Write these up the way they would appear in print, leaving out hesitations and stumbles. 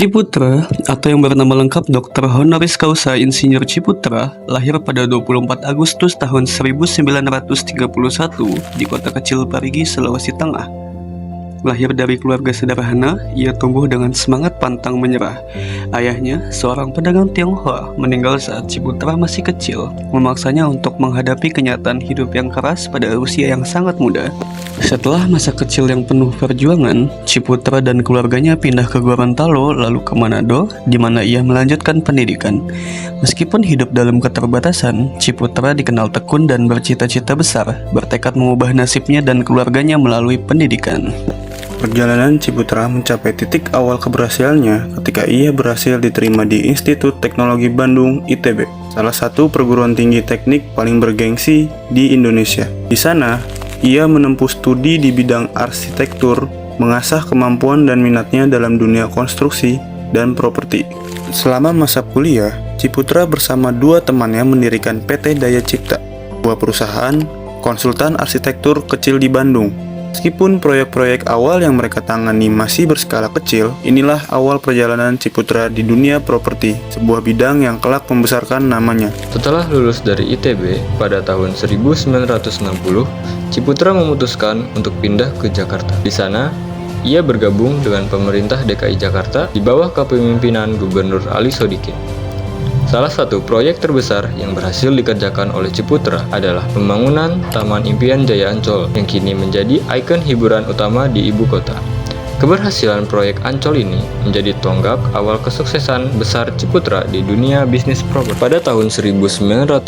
Ciputra, atau yang bernama lengkap Dr. Honoris Causa Insinyur Ciputra, lahir pada 24 Agustus tahun 1931 di kota kecil Parigi, Sulawesi Tengah. Lahir dari keluarga sederhana, ia tumbuh dengan semangat pantang menyerah. Ayahnya, seorang pedagang Tionghoa, meninggal saat Ciputra masih kecil, memaksanya untuk menghadapi kenyataan hidup yang keras pada usia yang sangat muda. Setelah masa kecil yang penuh perjuangan, Ciputra dan keluarganya pindah ke Gorontalo lalu ke Manado, di mana ia melanjutkan pendidikan. Meskipun hidup dalam keterbatasan, Ciputra dikenal tekun dan bercita-cita besar, bertekad mengubah nasibnya dan keluarganya melalui pendidikan. Perjalanan Ciputra mencapai titik awal keberhasilannya ketika ia berhasil diterima di Institut Teknologi Bandung (ITB), salah satu perguruan tinggi teknik paling bergengsi di Indonesia. Di sana, ia menempuh studi di bidang arsitektur, mengasah kemampuan dan minatnya dalam dunia konstruksi dan properti. Selama masa kuliah, Ciputra bersama dua temannya mendirikan PT Daya Cipta, sebuah perusahaan konsultan arsitektur kecil di Bandung. Meskipun proyek-proyek awal yang mereka tangani masih berskala kecil, inilah awal perjalanan Ciputra di dunia properti, sebuah bidang yang kelak membesarkan namanya. Setelah lulus dari ITB pada tahun 1960, Ciputra memutuskan untuk pindah ke Jakarta. Di sana, ia bergabung dengan pemerintah DKI Jakarta di bawah kepemimpinan Gubernur Ali Sodikin. Salah satu proyek terbesar yang berhasil dikerjakan oleh Ciputra adalah pembangunan Taman Impian Jaya Ancol yang kini menjadi ikon hiburan utama di ibu kota. Keberhasilan proyek Ancol ini menjadi tonggak awal kesuksesan besar Ciputra di dunia bisnis properti. Pada tahun 1981,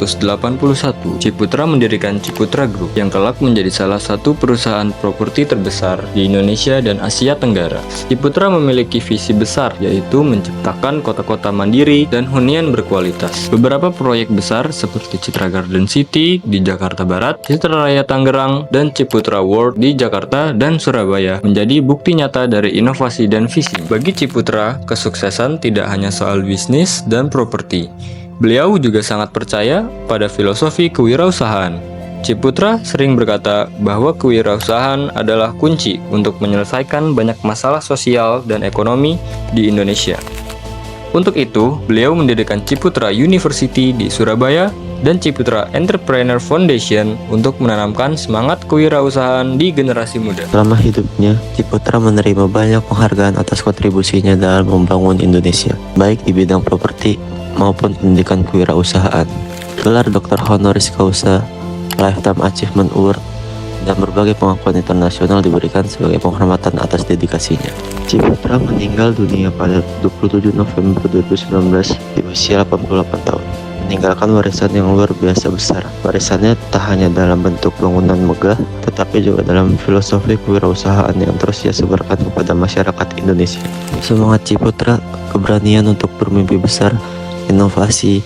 Ciputra mendirikan Ciputra Group yang kelak menjadi salah satu perusahaan properti terbesar di Indonesia dan Asia Tenggara. Ciputra memiliki visi besar, yaitu menciptakan kota-kota mandiri dan hunian berkualitas. Beberapa proyek besar seperti Citra Garden City di Jakarta Barat, Citra Raya Tangerang, dan Ciputra World di Jakarta dan Surabaya menjadi bukti nyata dari inovasi dan visi. Bagi Ciputra, kesuksesan tidak hanya soal bisnis dan properti. Beliau juga sangat percaya pada filosofi kewirausahaan. Ciputra sering berkata bahwa kewirausahaan adalah kunci untuk menyelesaikan banyak masalah sosial dan ekonomi di Indonesia. Untuk itu, beliau mendirikan Ciputra University di Surabaya dan Ciputra Entrepreneur Foundation untuk menanamkan semangat kewirausahaan di generasi muda. Selama hidupnya, Ciputra menerima banyak penghargaan atas kontribusinya dalam membangun Indonesia, baik di bidang properti maupun pendidikan kewirausahaan. Gelar Dr. Honoris Causa, Lifetime Achievement Award, dan berbagai pengakuan internasional diberikan sebagai penghormatan atas dedikasinya. Ciputra meninggal dunia pada 27 November 2019 di usia 88 tahun. Meninggalkan warisan yang luar biasa besar. Warisannya tak hanya dalam bentuk bangunan megah, tetapi juga dalam filosofi kewirausahaan yang terus ia sebarkan kepada masyarakat Indonesia. Semangat Ciputra, keberanian untuk bermimpi besar, inovasi,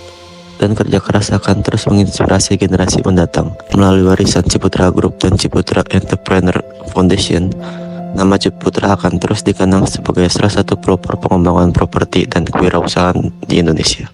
dan kerja keras akan terus menginspirasi generasi mendatang. Melalui warisan Ciputra Group dan Ciputra Entrepreneur Foundation, nama Ciputra akan terus dikenang sebagai salah satu pelopor pengembangan properti dan kewirausahaan di Indonesia.